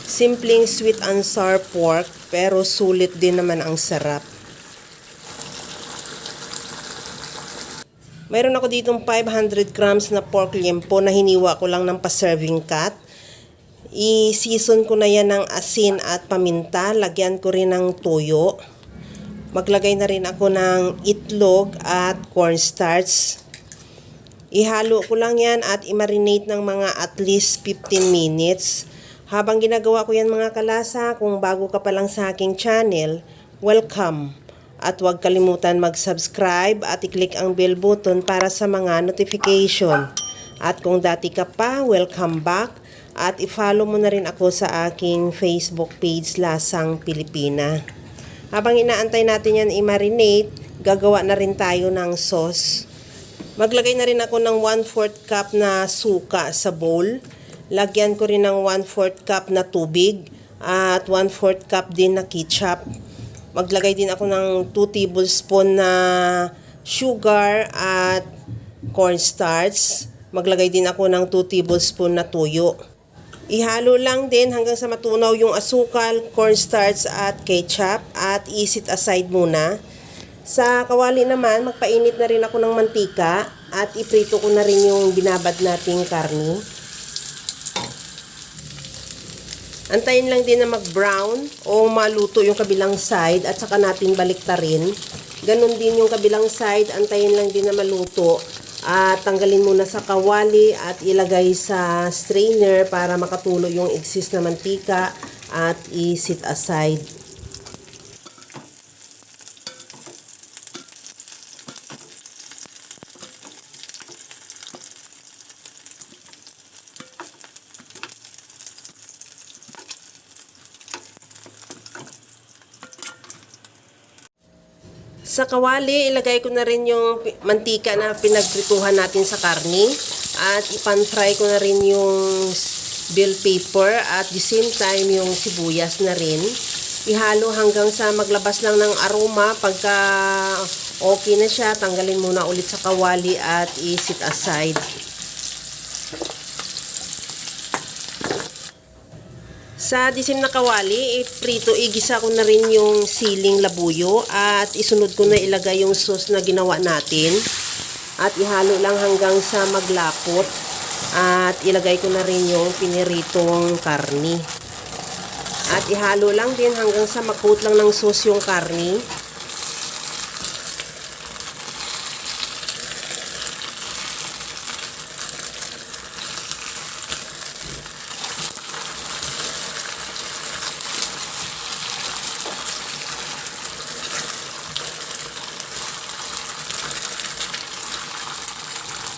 Simpleng sweet and sour pork, pero sulit din naman ang sarap. Mayroon ako ditong 500 grams na pork liempo na hiniwa ko lang ng pa-serving cut. I-season ko na yan ng asin at paminta. Lagyan ko rin ng toyo. Maglagay na rin ako ng itlog at cornstarch. Ihalo ko lang yan at i-marinate ng mga at least 15 minutes. Habang ginagawa ko yan mga kalasa, kung bago ka pa lang sa aking channel, welcome. At huwag kalimutan mag-subscribe at i-click ang bell button para sa mga notification. At kung dati ka pa, welcome back. At i-follow mo na rin ako sa aking Facebook page, Lasang Pilipina. Habang inaantay natin yan i-marinate, gagawa na rin tayo ng sauce. Maglagay na rin ako ng 1/4 cup na suka sa bowl. Lagyan ko rin ng 1/4 cup na tubig at 1/4 cup din na ketchup. Maglagay din ako ng 2 tablespoon na sugar at cornstarch. Maglagay din ako ng 2 tablespoon na toyo. Ihalo lang din hanggang sa matunaw yung asukal, cornstarch at ketchup at i-set aside muna. Sa kawali naman, magpainit na rin ako ng mantika at iprito ko na rin yung binabad nating karni. Antayin lang din na mag-brown o maluto yung kabilang side at saka natin baliktarin. Ganon din yung kabilang side, antayin lang din na maluto at tanggalin muna sa kawali at ilagay sa strainer para makatulo yung excess na mantika at i-set aside. Sa kawali, ilagay ko na rin yung mantika na pinagprituhan natin sa karni. At ipan-fry ko na rin yung bell pepper at the same time yung sibuyas na rin. Ihalo hanggang sa maglabas lang ng aroma. Pagka okay na siya, tanggalin muna ulit sa kawali at i-set aside. Sa disim na kawali, igisa ko na rin yung siling labuyo at isunod ko na ilagay yung sauce na ginawa natin. At ihalo lang hanggang sa maglapot at ilagay ko na rin yung piniritong karni. At ihalo lang din hanggang sa makut lang ng sauce yung karni.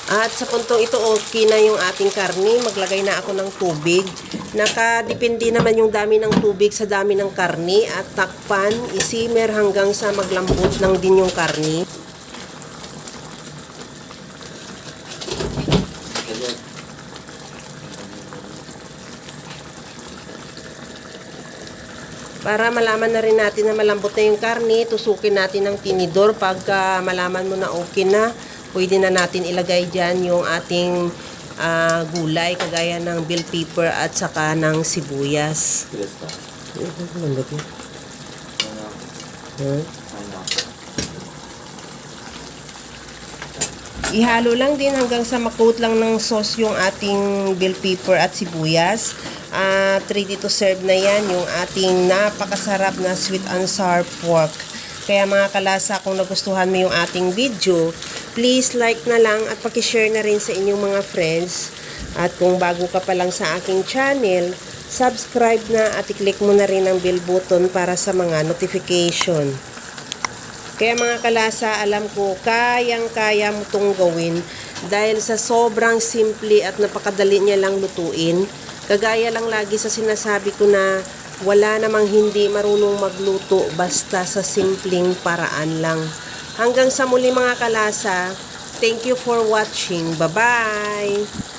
At sa puntong ito, okay na yung ating karni. Maglagay na ako ng tubig. Nakadepende naman yung dami ng tubig sa dami ng karni. At takpan, isimmer hanggang sa maglambot lang din yung karni. Para malaman na rin natin na malambot na yung karni, tusukin natin ng tinidor. Pagka malaman mo na okay na, pwede na natin ilagay dyan yung ating gulay, kagaya ng bell pepper at saka ng sibuyas. Ihalo lang din hanggang sa makut lang ng sauce yung ating bell pepper at sibuyas. At ready to serve na yan yung ating napakasarap na sweet and sour pork. Kaya mga kalasa, kung nagustuhan mo yung ating video, please like na lang at pakishare na rin sa inyong mga friends. At kung bago ka pa lang sa aking channel, subscribe na at i-click mo na rin ang bell button para sa mga notification. Kaya mga kalasa, alam ko, kayang-kaya mo itong gawin dahil sa sobrang simple at napakadali niya lang lutuin. Kagaya lang lagi sa sinasabi ko na wala namang hindi marunong magluto basta sa simpleng paraan lang. Hanggang sa muli mga kalasa, thank you for watching. Bye-bye!